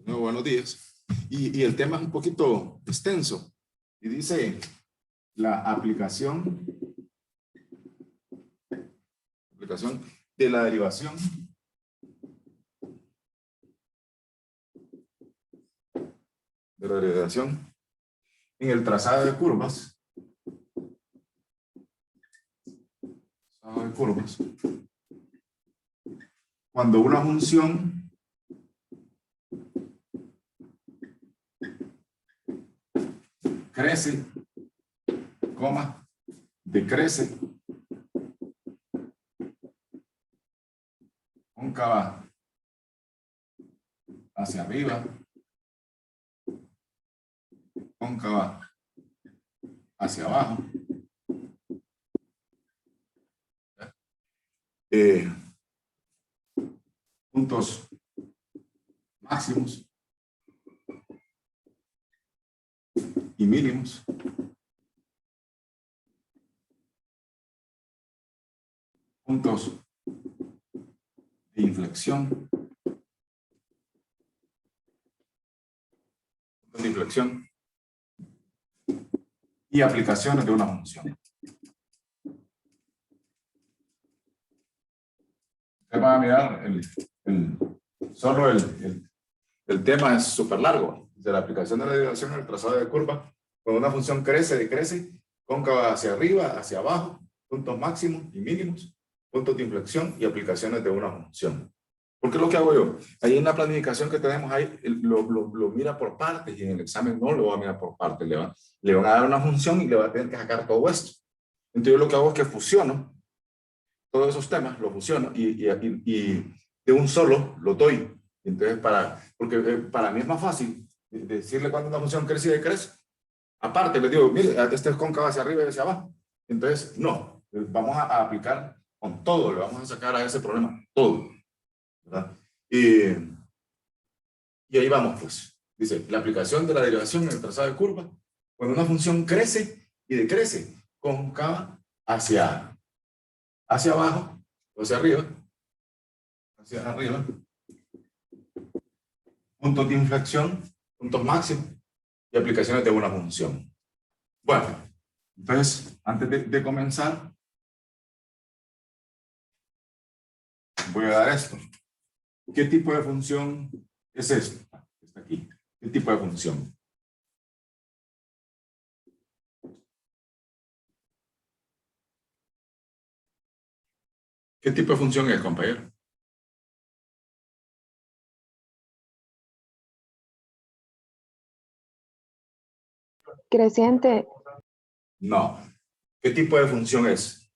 Muy buenos días. Y el tema es un poquito extenso. Y dice la aplicación de la derivación en el trazado de curvas. Cuando una función crece, decrece, cóncava hacia arriba, cóncava hacia abajo. Puntos máximos y mínimos. Puntos de inflexión. Y aplicaciones de una función. Usted va a mirar solo el tema es súper largo. De la aplicación de la derivación en el trazado de curva. Cuando una función crece, decrece, cóncava hacia arriba, hacia abajo, puntos máximos y mínimos, puntos de inflexión y aplicaciones de una función. Porque lo que hago yo, ahí en la planificación que tenemos ahí, lo mira por partes y en el examen no lo va a mirar por partes. Le van a dar una función y le va a tener que sacar todo esto. Entonces yo lo que hago es que fusiono todos esos temas, los fusiono y de un solo lo doy. Entonces, porque para mí es más fácil decirle cuando una función crece y decrece. Aparte, les digo, mire, este es cóncava hacia arriba y hacia abajo. Entonces, no, vamos a aplicar con todo, le vamos a sacar a ese problema todo, ¿verdad? Y ahí vamos, pues. Dice, la aplicación de la derivación en el trazado de curva, cuando una función crece y decrece, cóncava hacia abajo, o hacia arriba, puntos de inflexión, puntos máximos y aplicaciones de una función. Bueno, entonces, antes de comenzar, voy a dar esto. ¿Qué tipo de función es esta? Está aquí. ¿Qué tipo de función? ¿Qué tipo de función es, compañero? Creciente. No. ¿Qué tipo de función es?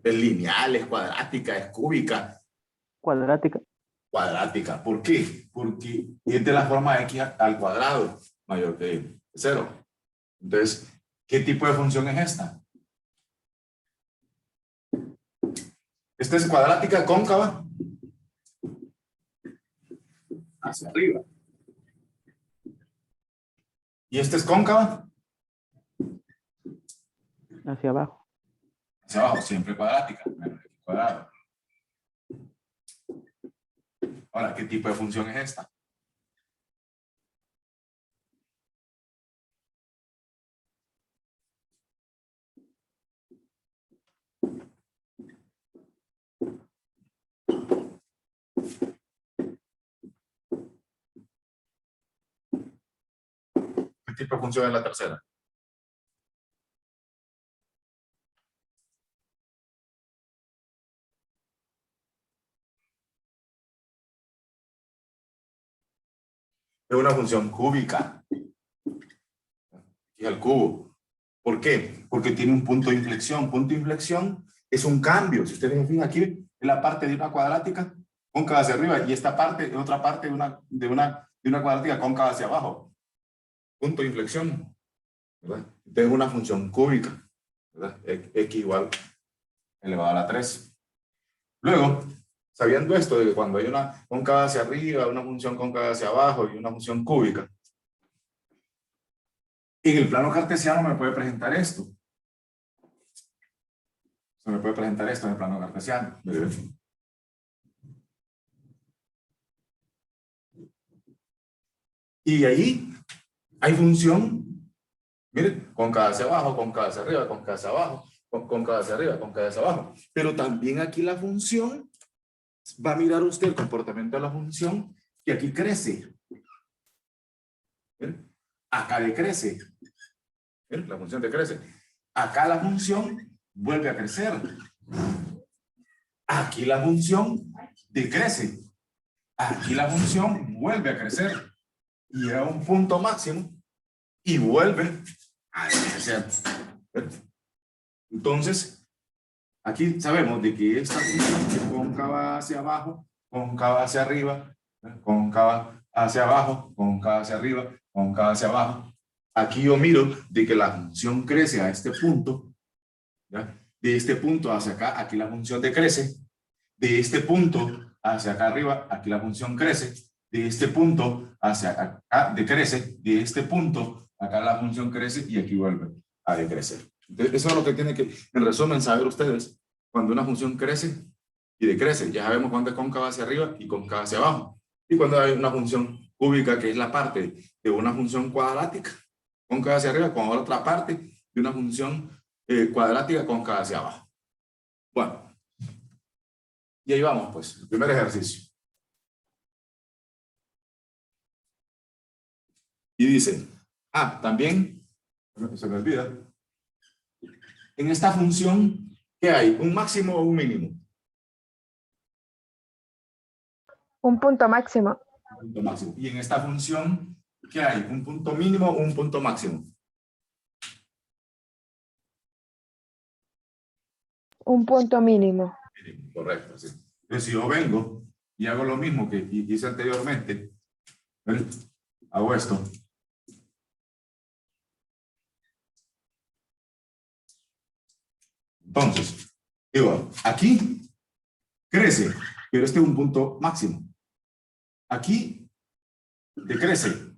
¿Es lineal, es cuadrática, es cúbica? Cuadrática. Cuadrática. ¿Por qué? Porque es de la forma x al cuadrado mayor que 0. Entonces, ¿qué tipo de función es esta? Esta es cuadrática cóncava hacia arriba. ¿Y esta es cóncava? Hacia abajo. Hacia abajo, siempre cuadrática. Cuadrado. Ahora, ¿qué tipo de función es esta? ¿Qué tipo de función es la tercera? Es una función cúbica. Y al cubo. ¿Por qué? Porque tiene un punto de inflexión. Punto de inflexión es un cambio. Si ustedes ven aquí, es la parte de una cuadrática cóncava hacia arriba y esta parte es otra parte de una cuadrática cóncava hacia abajo. Punto de inflexión, ¿verdad? Entonces es una función cúbica, ¿verdad? X igual elevado a la 3. Luego, sabiendo esto de que cuando hay una cóncava hacia arriba, una función cóncava hacia abajo y una función cúbica, en el plano cartesiano me puede presentar esto. Se me puede presentar esto en el plano cartesiano. Y ahí hay función, miren, cóncava hacia abajo, cóncava hacia arriba, cóncava hacia abajo, cóncava hacia arriba, cóncava hacia abajo. Pero también aquí la función, va a mirar usted el comportamiento de la función, que aquí crece. ¿Miren? Acá decrece. ¿Miren? La función decrece. Acá la función vuelve a crecer. Aquí la función decrece. Aquí la función vuelve a crecer. Y llega a un punto máximo y vuelve a decrecer. Entonces, aquí sabemos de que esta función es cóncava hacia abajo, cóncava hacia arriba, cóncava hacia abajo, cóncava hacia arriba, cóncava hacia abajo. Aquí yo miro de que la función crece a este punto, ¿ya? De este punto hacia acá, aquí la función decrece. De este punto hacia acá arriba, aquí la función crece. De este punto hacia acá decrece. De este punto, acá la función crece y aquí vuelve a decrecer. Entonces, eso es lo que tienen que, en resumen, saber ustedes. Cuando una función crece y decrece, ya sabemos cuándo es cóncava hacia arriba y cóncava hacia abajo. Y cuando hay una función cúbica, que es la parte de una función cuadrática, cóncava hacia arriba, con otra parte de una función cuadrática cóncava hacia abajo. Bueno. Y ahí vamos, pues, el primer ejercicio. Y dice, también, se me olvida, en esta función, ¿qué hay? ¿Un máximo o un mínimo? Un punto máximo. Un punto máximo. Y en esta función, ¿qué hay? ¿Un punto mínimo o un punto máximo? Un punto mínimo. Correcto, sí. Entonces, si yo vengo y hago lo mismo que hice anteriormente, ¿ven? Hago esto. Entonces, digo, aquí crece, pero este es un punto máximo. Aquí decrece.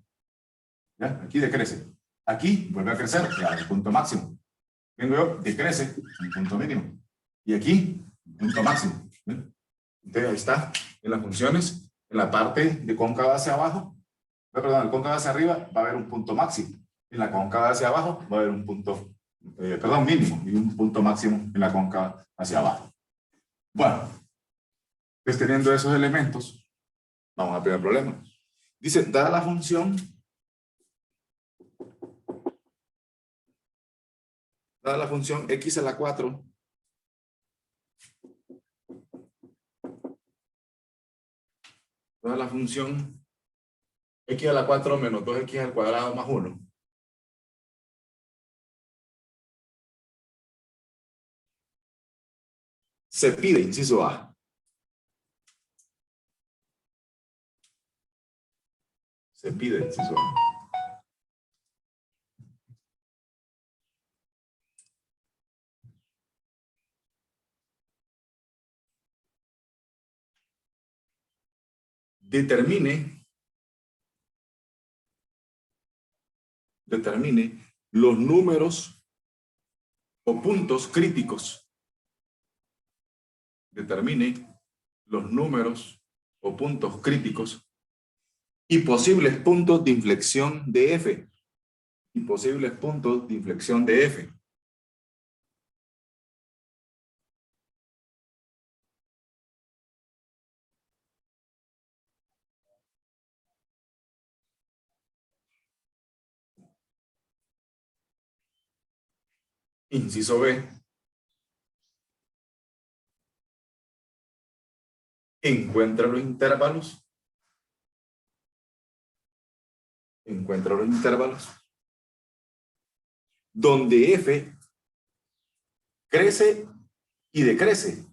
¿Ya? Aquí decrece. Aquí vuelve a crecer, ya el punto máximo. Vengo yo, decrece, un punto mínimo. Y aquí, un punto máximo. ¿Ven? Entonces ahí está, en las funciones, en la parte de cóncava hacia abajo, perdón, el cóncava hacia arriba va a haber un punto máximo. En la cóncava hacia abajo va a haber un punto, mínimo, y un punto máximo en la cóncava hacia abajo. Bueno, pues teniendo esos elementos, vamos al primer problema. Dice, dada la función, x a la 4, dada la función x a la 4 menos 2x al cuadrado más 1. Se pide, inciso A. Se pide, inciso A. Determine los números o puntos críticos. Determine los números o puntos críticos y posibles puntos de inflexión de F. Y posibles puntos de inflexión de F. Inciso B. Encuentra los intervalos. Encuentra los intervalos donde F crece y decrece.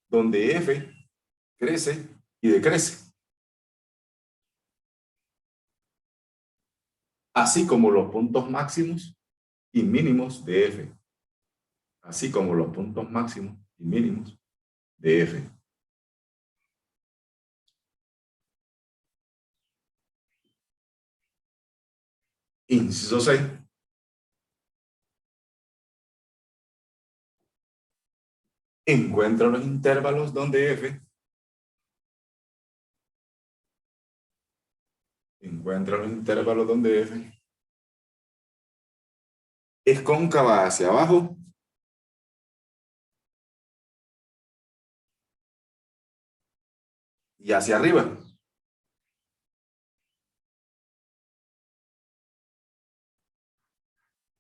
Donde F crece y decrece. Así como los puntos máximos y mínimos de F. Así como los puntos máximos y mínimos de F. Inciso C. Encuentra los intervalos donde F Encuentra los intervalos donde f es cóncava hacia abajo y hacia arriba.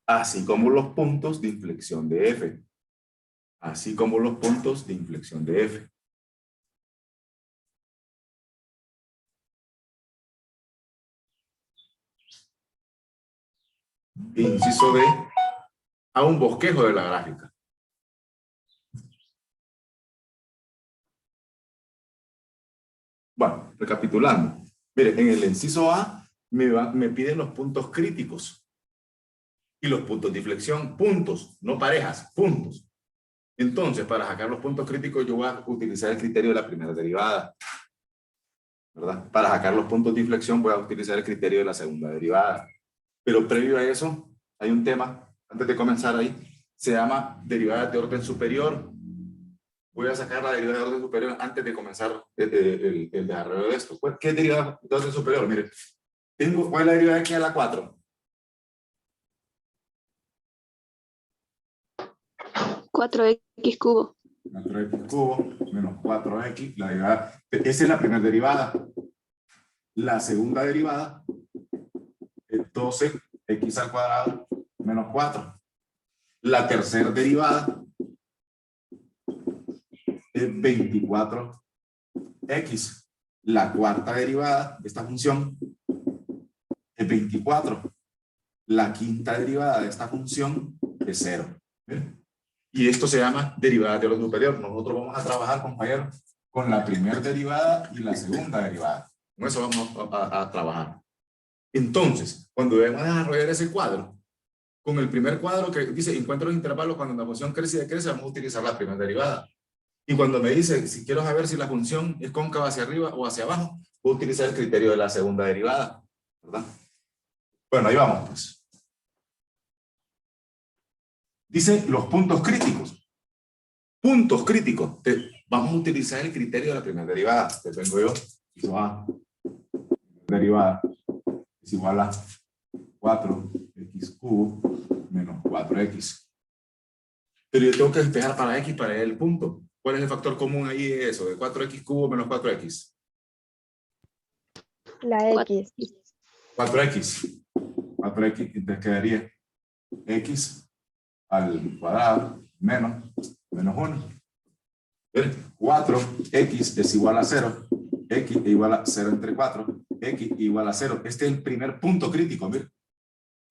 Así como los puntos de inflexión de f. Así como los puntos de inflexión de f. Inciso D, a un bosquejo de la gráfica. Bueno, recapitulando. Mire, en el inciso A me piden los puntos críticos. Y los puntos de inflexión, puntos, no parejas, puntos. Entonces, para sacar los puntos críticos, yo voy a utilizar el criterio de la primera derivada, ¿verdad? Para sacar los puntos de inflexión, voy a utilizar el criterio de la segunda derivada. Pero previo a eso, hay un tema, antes de comenzar ahí, se llama derivadas de orden superior. Voy a sacar la derivada de orden superior antes de comenzar el desarrollo de esto. ¿Qué es derivada de orden superior? Mire, ¿cuál es la derivada de x a la 4? 4x cubo. 4x cubo menos 4x, la derivada, esa es la primera derivada. La segunda derivada es 12x al cuadrado menos 4. La tercera derivada es 24x. La cuarta derivada de esta función es 24. La quinta derivada de esta función es 0. ¿Ven? Y esto se llama derivada de orden superior. Nosotros vamos a trabajar, compañeros, con la primera derivada y la segunda derivada. Con eso vamos a trabajar. Entonces, cuando debemos desarrollar ese cuadro, con el primer cuadro que dice encuentra los intervalos cuando la función crece y decrece, vamos a utilizar la primera derivada. Y cuando me dice, si quiero saber si la función es cóncava hacia arriba o hacia abajo, voy a utilizar el criterio de la segunda derivada, ¿verdad? Bueno, ahí vamos, pues. Dice los puntos críticos. Puntos críticos. Vamos a utilizar el criterio de la primera derivada. Te tengo yo. Inciso A. Derivada es igual a 4x cubo menos 4x. Pero yo tengo que despejar para x para el punto. ¿Cuál es el factor común ahí de eso? De 4x cubo menos 4x. La X. 4x. 4x. Entonces quedaría x al cuadrado menos 1. 4x es igual a 0. X es igual a 0 entre 4. X igual a 0. Este es el primer punto crítico. Mira.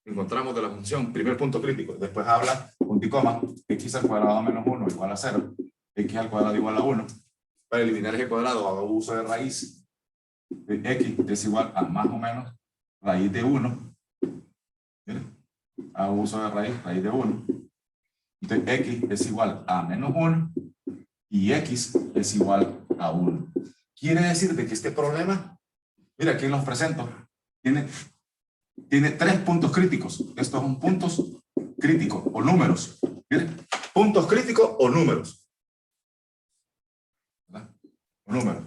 Encontramos de la función, primer punto crítico. Después habla, punto y coma, x al cuadrado menos 1 igual a 0. X al cuadrado igual a 1. Para eliminar ese cuadrado hago uso de raíz. X es igual a más o menos raíz de 1. Mira. Hago uso de raíz de 1. Entonces x es igual a menos 1 y x es igual a 1. Quiere decir de que este problema, mira, aquí los presento, tiene 3 puntos críticos. Estos son puntos críticos o números. Miren, puntos críticos o números. ¿Verdad? O números.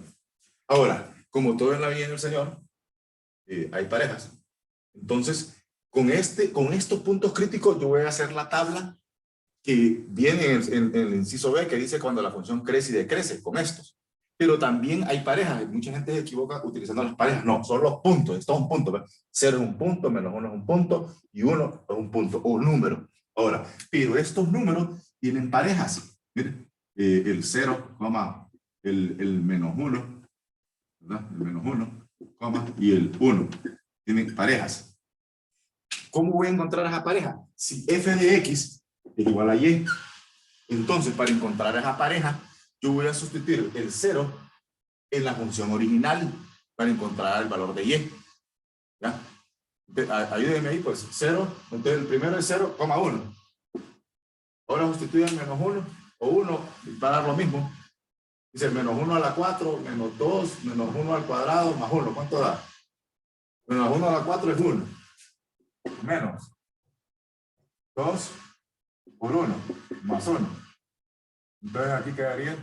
Ahora, como todo en la vida del Señor, hay parejas. Entonces, con estos puntos críticos yo voy a hacer la tabla que viene en el inciso B, que dice cuando la función crece y decrece, con estos. Pero también hay parejas, mucha gente se equivoca utilizando las parejas. No, son los puntos, esto es un punto. 0 es un punto, menos 1 es un punto, y 1 es un punto, o un número. Ahora, pero estos números tienen parejas. Miren, el 0, el menos 1, ¿verdad? El menos 1, y el 1. Tienen parejas. ¿Cómo voy a encontrar esa pareja? Si f de x es igual a y. Entonces, para encontrar esa pareja, yo voy a sustituir el 0 en la función original para encontrar el valor de y. ¿Ya? Ayúdenme ahí, pues 0. Entonces, el primero es 0,1. Ahora sustituyen menos 1 o 1 para dar lo mismo. Dice menos 1 a la 4, menos 2, menos 1 al cuadrado, más 1. ¿Cuánto da? Menos 1 a la 4 es 1. Menos 2 por 1, más 1. Entonces aquí quedaría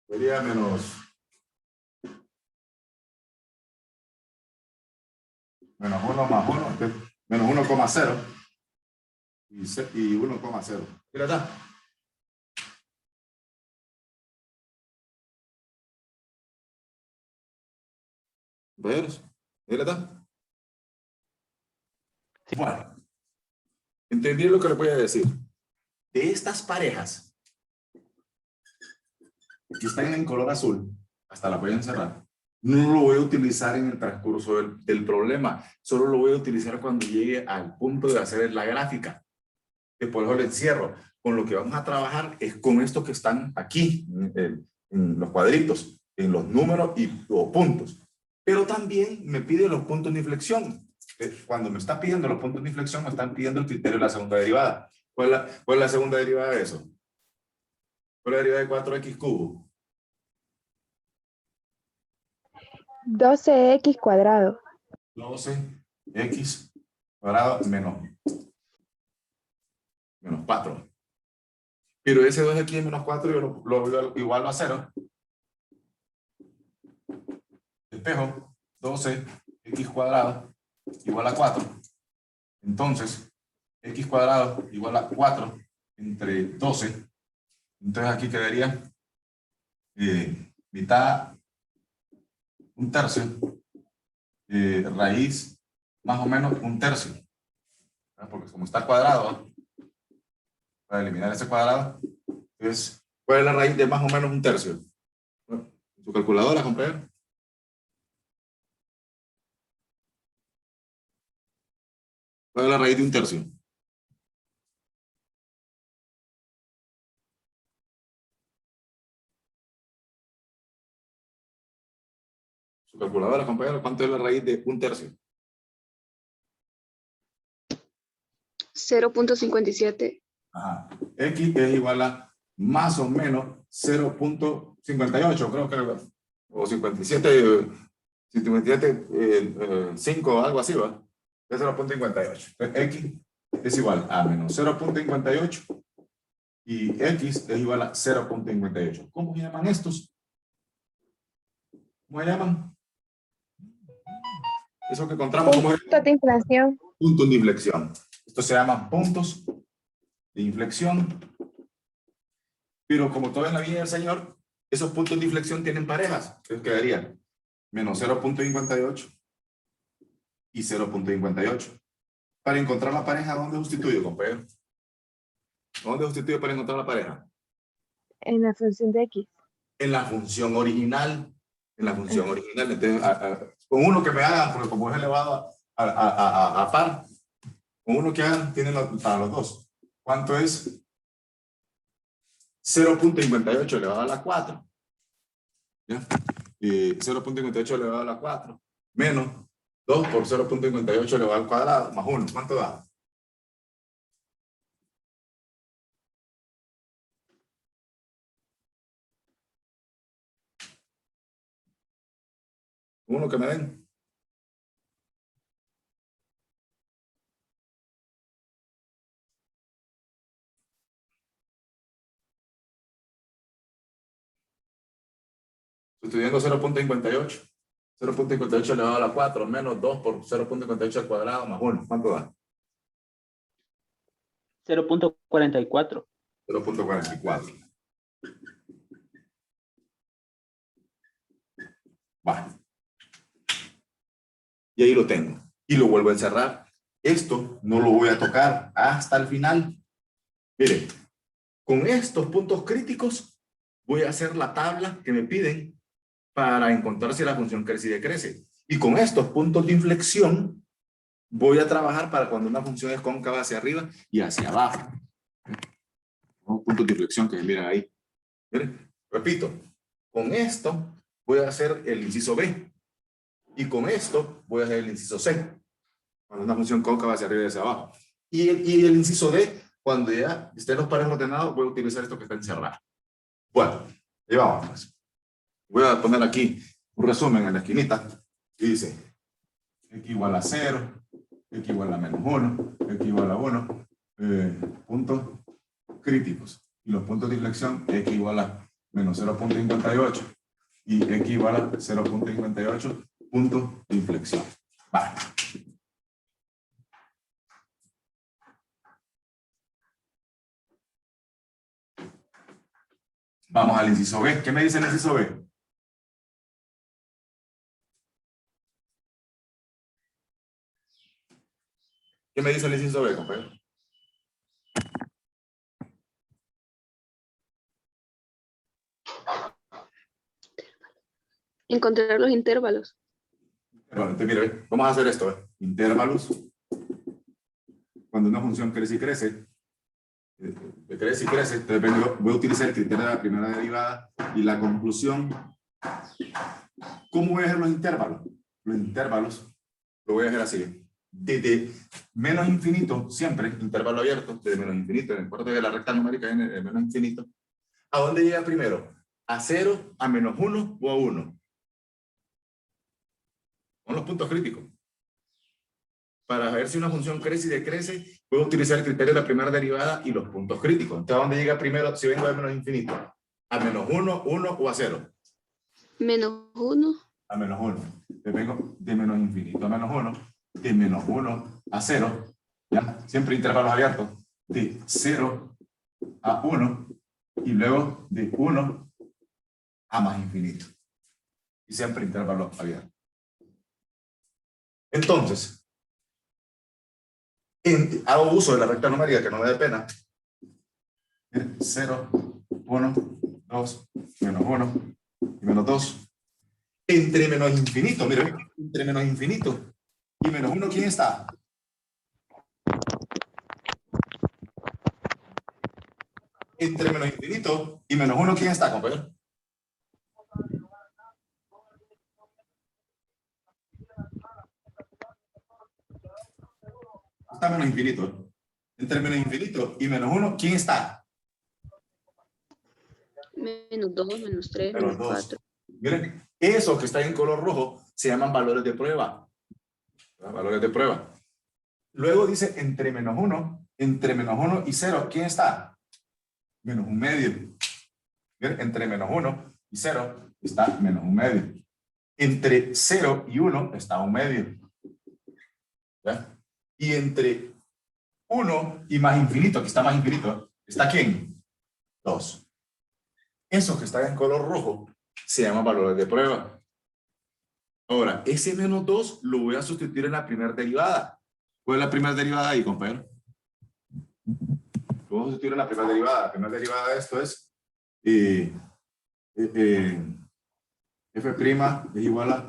sería menos Menos 1 más 1, menos 1,0 y 1,0. Mira, está. ¿Ves? Mira, está. Bueno, entendí lo que le voy a decir. De estas parejas que están en color azul, hasta la voy a encerrar, no lo voy a utilizar en el transcurso del problema, solo lo voy a utilizar cuando llegue al punto de hacer la gráfica. Y por eso le encierro. Con lo que vamos a trabajar es con estos que están aquí, en los cuadritos, en los números o puntos. Pero también me pide los puntos de inflexión. Cuando me está pidiendo los puntos de inflexión, me están pidiendo el criterio de la segunda derivada. ¿Cuál es la segunda derivada de eso? ¿Cuál es la derivada de 4x cubo? 12x cuadrado. 12x cuadrado menos 4. Pero ese 2x menos 4 yo lo igualo a 0. Espejo, 12x cuadrado igual a 4. Entonces, x cuadrado igual a 4 entre 12. Entonces aquí quedaría mitad, un tercio, raíz más o menos un tercio. Porque como está cuadrado, para eliminar ese cuadrado, entonces, ¿cuál es la raíz de más o menos un tercio? Bueno, ¿su calculadora, compañero? ¿Cuál es la raíz de un tercio? Su calculadora, compañero, ¿cuánto es la raíz de un tercio? 0.57. Ajá. X es igual a más o menos 0.58, creo que, o 57, 5 o algo así, ¿va? Es 0.58. X es igual a menos 0.58 y X es igual a 0.58. ¿Cómo se llaman estos? ¿Cómo se llaman? Eso que encontramos como Punto de inflexión. puntos de inflexión. Estos se llaman puntos de inflexión. Pero como todo en la vida del Señor, esos puntos de inflexión tienen parejas. Entonces quedaría menos 0.58 y 0.58. Para encontrar la pareja, ¿dónde sustituyo, compañero? ¿Dónde sustituyo para encontrar la pareja? En la función de x. En la función original. En la función original. Entonces, con uno que me hagan, porque como es elevado a par, con uno que hagan, tienen para los dos. ¿Cuánto es? 0.58 elevado a la 4. ¿Ya? Y 0.58 elevado a la 4. Menos 2 por 0.58 elevado al cuadrado, más 1. ¿Cuánto da? Uno que me den. Sustituyendo 0.58. 0.58 elevado a la 4 menos 2 por 0.58 al cuadrado más 1. ¿Cuánto da? 0.44. 0.44. Bueno. Y ahí lo tengo. Y lo vuelvo a encerrar. Esto no lo voy a tocar hasta el final. Miren, con estos puntos críticos voy a hacer la tabla que me piden para encontrar si la función crece y decrece. Y con estos puntos de inflexión voy a trabajar para cuando una función es cóncava hacia arriba y hacia abajo. Los puntos de inflexión que se miran ahí. Miren, repito, con esto voy a hacer el inciso B. Y con esto voy a hacer el inciso C. Cuando una función cóncava hacia arriba y hacia abajo. Y el inciso D, cuando ya estén los pares ordenados, voy a utilizar esto que está encerrado. Bueno, ahí vamos pues. Voy a poner aquí un resumen en la esquinita. Y dice, x igual a 0, x igual a menos 1, x igual a 1, puntos críticos. Y los puntos de inflexión, x igual a menos 0.58 y x igual a 0.58 puntos de inflexión. Vale. Vamos al inciso B. ¿Qué me dice el inciso B? ¿Qué me dice el inciso B, compañero? Encontrar los intervalos. Bueno, entonces, mira, ve, vamos a hacer esto. Intervalos. Cuando una función crece y crece, entonces voy a utilizar el criterio de la primera derivada y la conclusión. ¿Cómo voy a hacer los intervalos? Los intervalos lo voy a hacer así. Desde menos infinito, siempre, intervalo abierto, desde menos infinito, en el cuarto de la recta numérica en el menos infinito. ¿A dónde llega primero? ¿A 0, a -1 o a 1? Son los puntos críticos. Para ver si una función crece y decrece, puedo utilizar el criterio de la primera derivada y los puntos críticos. Entonces, ¿a dónde llega primero si vengo de menos infinito? ¿A -1, 1 o a 0? -1. A -1. Entonces vengo de menos infinito a -1, de -1 a 0, ¿ya? Siempre intervalos abiertos, de 0 a 1, y luego de 1 a más infinito. Y siempre intervalos abiertos. Entonces, hago uso de la recta numérica que no me dé pena. 0, 1, 2, -1 y -2. Entre menos infinito, mira, entre menos infinito y -1, ¿quién está? Entre menos infinito y -1, ¿quién está, compañero? Está menos infinito. Entre menos infinito y -1, ¿quién está? -2, -3, -2. -4. Miren, esos que están en color rojo se llaman valores de prueba. Valores de prueba. Luego dice entre -1 y 0, ¿quién está? -1/2. Miren, entre -1 y 0 está -1/2. Entre 0 y 1 está 1/2. ¿Ya? Y entre 1 y más infinito, aquí está más infinito, ¿está quién? 2. Esos que están en color rojo se llaman valores de prueba. Ahora, ese -2 lo voy a sustituir en la primera derivada. ¿Cuál es la primera derivada ahí, compañero? Lo voy a sustituir en la primera derivada. La primera derivada de esto es f' es igual a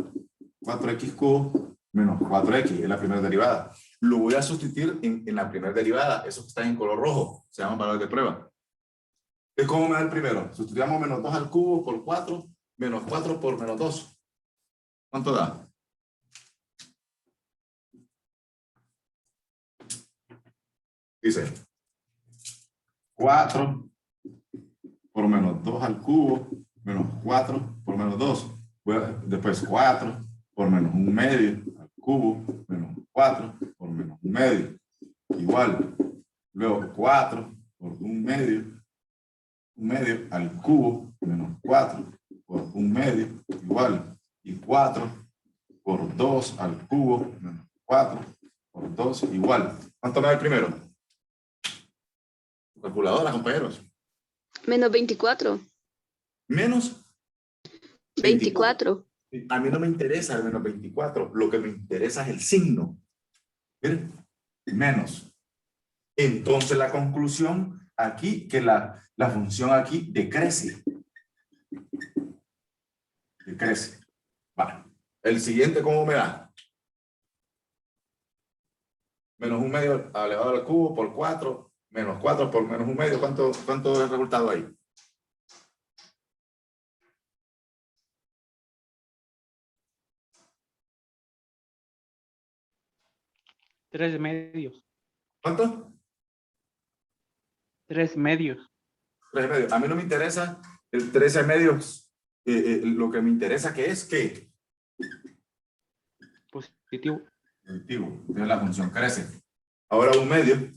4x cubo menos 4x, es la primera derivada. Lo voy a sustituir en la primera derivada. Esos que están en color rojo se llaman valores de prueba. ¿De cómo me da el primero? Sustituyamos -2 al cubo por 4, menos 4 por -2. ¿Cuánto da? Dice 4 por -2 al cubo, menos 4 por -2. Después 4 por -1/2 al cubo, menos 4 por -1/2. Igual. Luego 4 por 1/2 al cubo, menos 4 por 1/2, igual. Y 4 por 2 al cubo, menos 4 por 2, igual. ¿Cuánto me da el primero? Calculadora, compañeros. -24. Menos 24. A mí no me interesa el menos 24. Lo que me interesa es el signo. ¿Miren? Menos. Entonces la conclusión aquí, que la función aquí decrece. Decrece. Vale. El siguiente, ¿cómo me da? Menos 1/2 elevado al cubo por 4, menos 4 por menos 1/2. ¿Cuánto es el resultado ahí? Tres medios. ¿Cuánto? 3 medios. 3/2. A mí no me interesa el 13/2. Lo que me interesa que es que Positivo. positivo. Entonces la función crece. Ahora 1/2.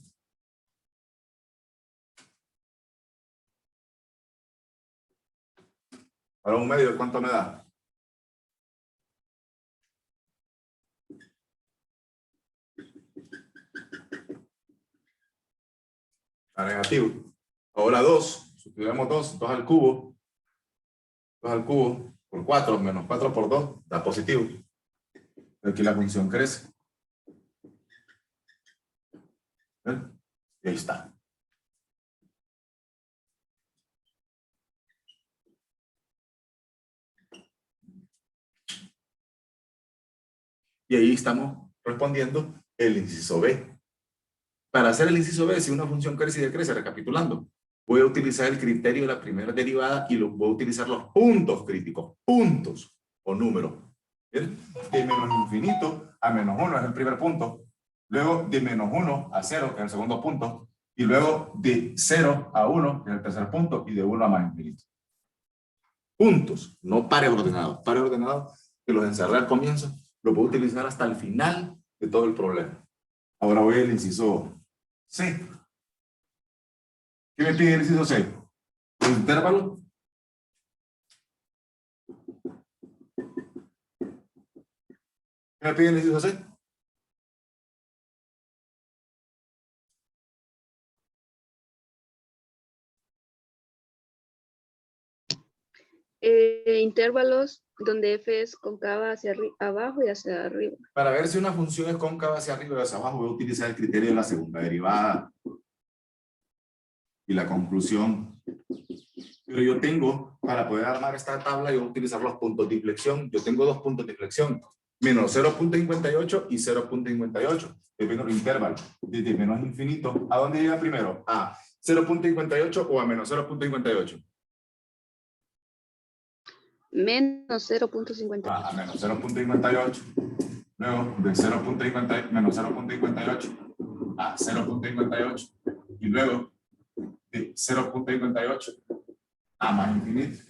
Ahora 1/2, ¿cuánto me da? A negativo. Ahora 2 sustituyamos 2 al cubo, 2 al cubo por 4 menos 4 por 2 da positivo. Aquí la función crece. ¿Ven? Y ahí está. Y ahí estamos respondiendo el inciso B. Para hacer el inciso B, si una función crece y decrece, recapitulando, voy a utilizar el criterio de la primera derivada y voy a utilizar los puntos críticos, puntos o números. ¿Bien? De menos infinito a menos 1 es el primer punto, luego de menos 1 a 0 es el segundo punto, y luego de 0 a 1 es el tercer punto, y de 1 a más infinito. Puntos, no pares ordenados. Pares ordenados, que los encerré al comienzo, los puedo utilizar hasta el final de todo el problema. Ahora voy al inciso C. ¿Qué me pide el inciso C? ¿Los intervalos? ¿Qué me pide el inciso C? Intervalos donde f es cóncava hacia abajo y hacia arriba. Para ver si una función es cóncava hacia arriba y hacia abajo, voy a utilizar el criterio de la segunda derivada. Y la conclusión. Pero yo tengo, para poder armar esta tabla, yo voy a utilizar los puntos de inflexión. Yo tengo 2 puntos de inflexión. Menos 0.58 y 0.58. Depende del intervalo. Desde menos infinito. ¿A dónde llega primero? ¿A 0.58 o a menos 0.58? Menos 0.50. A menos 0.58. Luego de 0.50, menos 0.58 a 0.58. Y luego de 0.58 a más infinito.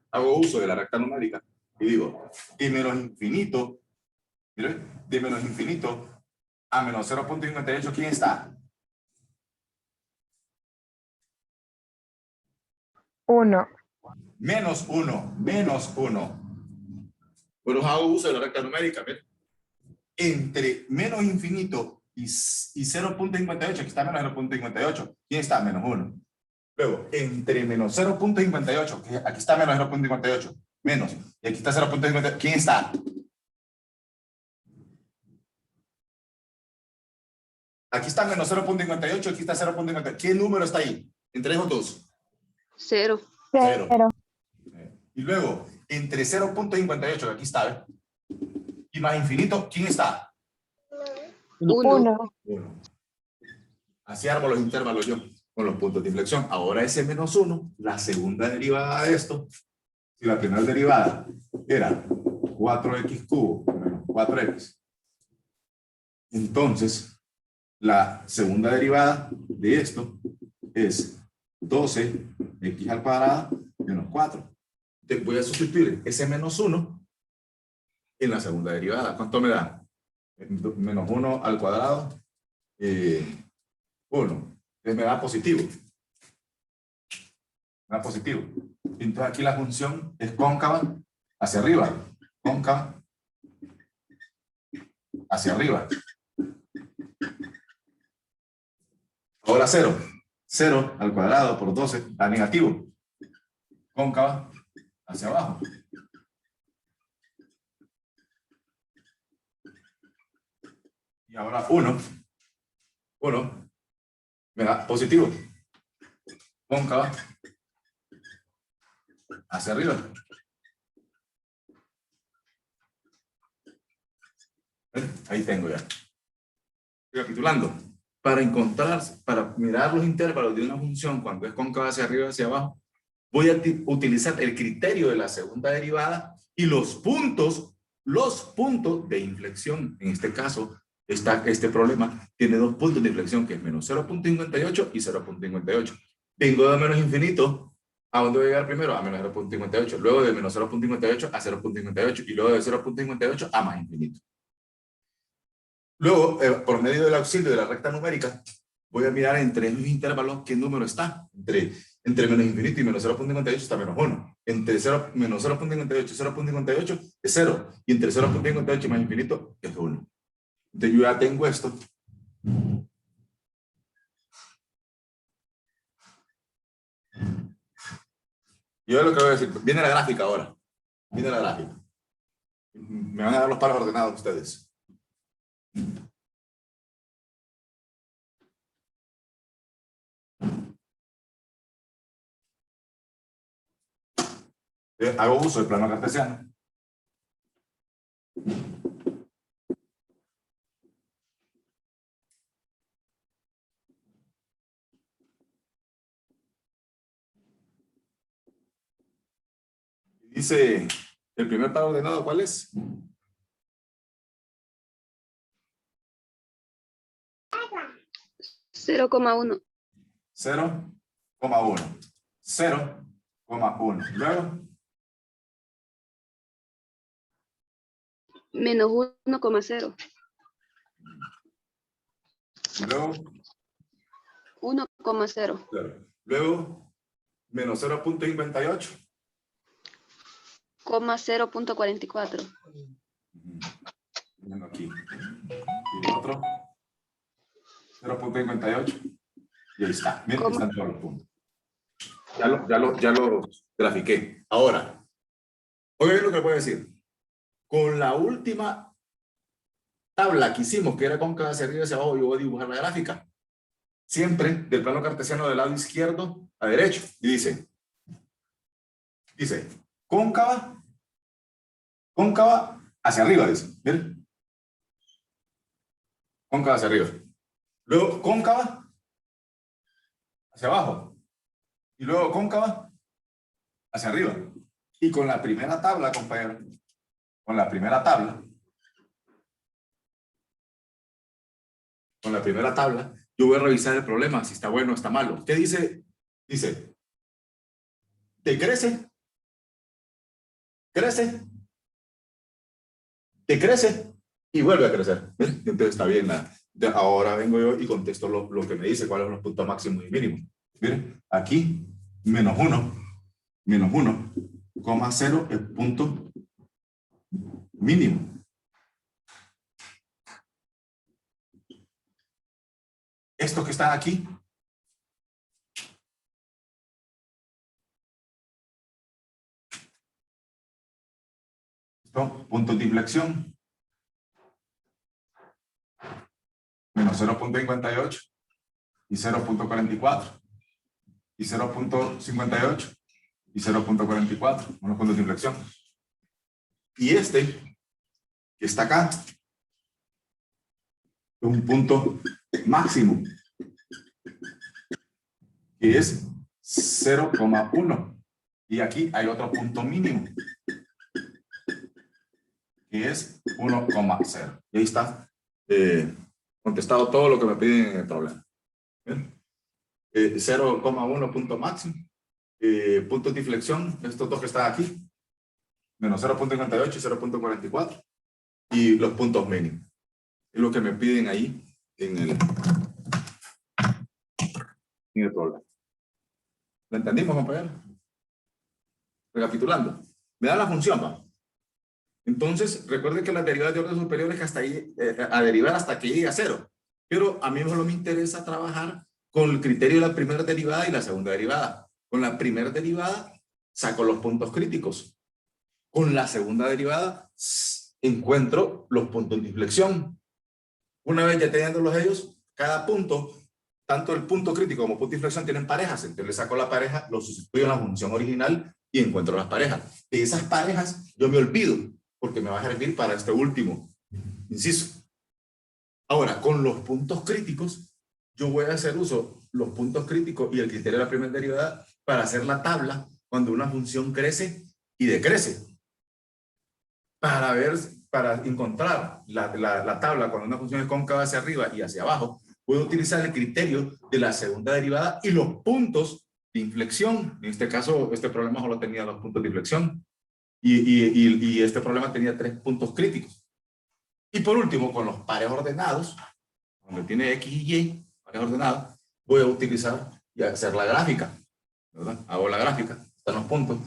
Hago uso de la recta numérica y digo, de menos infinito, mire, de menos infinito a menos 0.58, ¿quién está? 1. Menos 1, menos 1. Bueno, hago uso de la recta numérica, ¿ves? Entre menos infinito y 0.58, aquí está menos 0.58, ¿quién está? Menos 1. Luego, entre menos 0.58, aquí está menos 0.58, menos, y aquí está 0.58, ¿quién está? Aquí está menos 0.58, aquí está 0.58, ¿qué número está ahí? Entre esos dos. 0. 0. 0. Y luego, entre 0.58, que aquí está, ¿eh? Y más infinito, ¿quién está? 1. 1. 1. Así armo los intervalos yo, con los puntos de inflexión. Ahora ese menos 1, la segunda derivada de esto, si la primera derivada era 4x cubo menos 4x, entonces la segunda derivada de esto es 12x al cuadrado menos 4. Entonces voy a sustituir ese menos 1 en la segunda derivada. ¿Cuánto me da? Menos 1 al cuadrado, 1. Entonces me da positivo. Me da positivo. Entonces aquí la función es cóncava hacia arriba. Cóncava hacia arriba. Ahora 0. 0 al cuadrado por 12 da negativo. Cóncava hacia abajo. Y ahora 1 me da positivo. Cóncava hacia arriba. Ahí tengo ya. Recapitulando. Para encontrar, para mirar los intervalos de una función cuando es cóncava hacia arriba y hacia abajo, voy a utilizar el criterio de la segunda derivada y los puntos de inflexión. En este caso, este problema tiene 2 puntos de inflexión, que es menos 0.58 y 0.58. Vengo de menos infinito. ¿A dónde voy a llegar primero? A menos 0.58. Luego de menos 0.58 a 0.58. Y luego de 0.58 a más infinito. Luego, por medio del auxilio de la recta numérica, voy a mirar entre esos intervalos qué número está. Entre Entre menos infinito y menos 0.58 está menos 1. Entre menos 0.58 y 0.58 es 0. Y entre 0.58 y más infinito es 1. Entonces yo ya tengo esto. Yo lo que voy a decir, viene la gráfica ahora. Viene la gráfica. Me van a dar los paros ordenados ustedes. Hago uso del plano cartesiano. Dice, el primer paro ordenado, ¿cuál es? 0,1. 0,1. 0,1. Luego, Menos 1,0. luego, 1,0. luego, menos 0.58. 0,44. Viendo aquí. Y otro. 0.58. Y ahí está. Miren, están todos los puntos. Ya lo grafiqué. Ahora, oigan lo que puedo decir. Con la última tabla que hicimos, que era cóncava hacia arriba y hacia abajo, yo voy a dibujar la gráfica. Siempre del plano cartesiano del lado izquierdo a derecho. Y dice, cóncava hacia arriba, dice. ¿Miren? Cóncava hacia arriba. Luego cóncava hacia abajo. Y luego cóncava hacia arriba. Y con la primera tabla, compañero, con la primera tabla, yo voy a revisar el problema, si está bueno o está malo. ¿Qué dice? Dice, te crece, te crece y vuelve a crecer. Entonces está bien. Ahora vengo yo y contesto lo que me dice, cuáles son los puntos máximos y mínimos. Miren, aquí, menos 1,0 es punto mínimo. Estos que están aquí, son puntos de inflexión. Menos 0.58 y 0.44 y 0.58 y 0.44, unos puntos de inflexión. Y este, que está acá, es un punto máximo, que es 0,1. Y aquí hay otro punto mínimo, que es 1,0. Y ahí está contestado todo lo que me piden en el problema. 0,1 punto máximo. Puntos de inflexión, estos dos que están aquí, menos 0.58 y 0.44. Y los puntos mínimos. Es lo que me piden ahí en el problema. ¿Lo entendimos, compañero? Recapitulando. Me da la función, ¿va? Entonces, recuerden que las derivadas de orden superior es que hasta ahí, a derivar hasta que llegue a 0. Pero a mí solo me interesa trabajar con el criterio de la primera derivada y la segunda derivada. Con la primera derivada saco los puntos críticos. Con la segunda derivada encuentro los puntos de inflexión. Una vez ya teniéndolos ellos, cada punto, tanto el punto crítico como punto de inflexión tienen parejas. Entonces le saco la pareja, lo sustituyo en la función original y encuentro las parejas. De esas parejas yo me olvido porque me va a servir para este último inciso. Ahora, con los puntos críticos, yo voy a hacer uso los puntos críticos y el criterio de la primera derivada para hacer la tabla cuando una función crece y decrece. Para encontrar la tabla cuando una función es cóncava hacia arriba y hacia abajo, puedo utilizar el criterio de la segunda derivada y los puntos de inflexión. En este caso, este problema solo tenía 2 puntos de inflexión y este problema tenía 3 puntos críticos. Y por último, con los pares ordenados, donde tiene X y Y, pares ordenados, voy a utilizar y hacer la gráfica. ¿verdad? Hago la gráfica, están los puntos.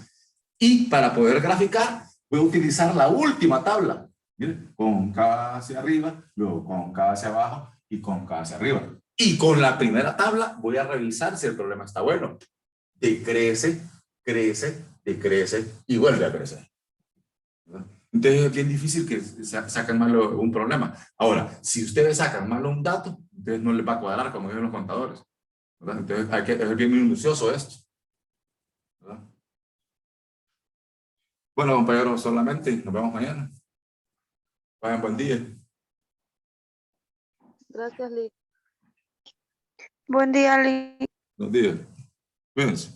Y para poder graficar, voy a utilizar la última tabla. Mire, cóncava hacia arriba, luego cóncava hacia abajo y cóncava hacia arriba. Y con la primera tabla voy a revisar si el problema está bueno. Decrece, crece, decrece y vuelve a crecer. ¿Verdad? Entonces es bien difícil que saquen mal un problema. Ahora, si ustedes sacan mal un dato, entonces no les va a cuadrar como dicen los contadores. ¿Verdad? Entonces es bien minucioso esto. ¿Verdad? Bueno, compañeros, solamente nos vemos mañana. Vayan, buen día. Gracias, Lick. Buen día, Lee. Buenos días. Cuídense.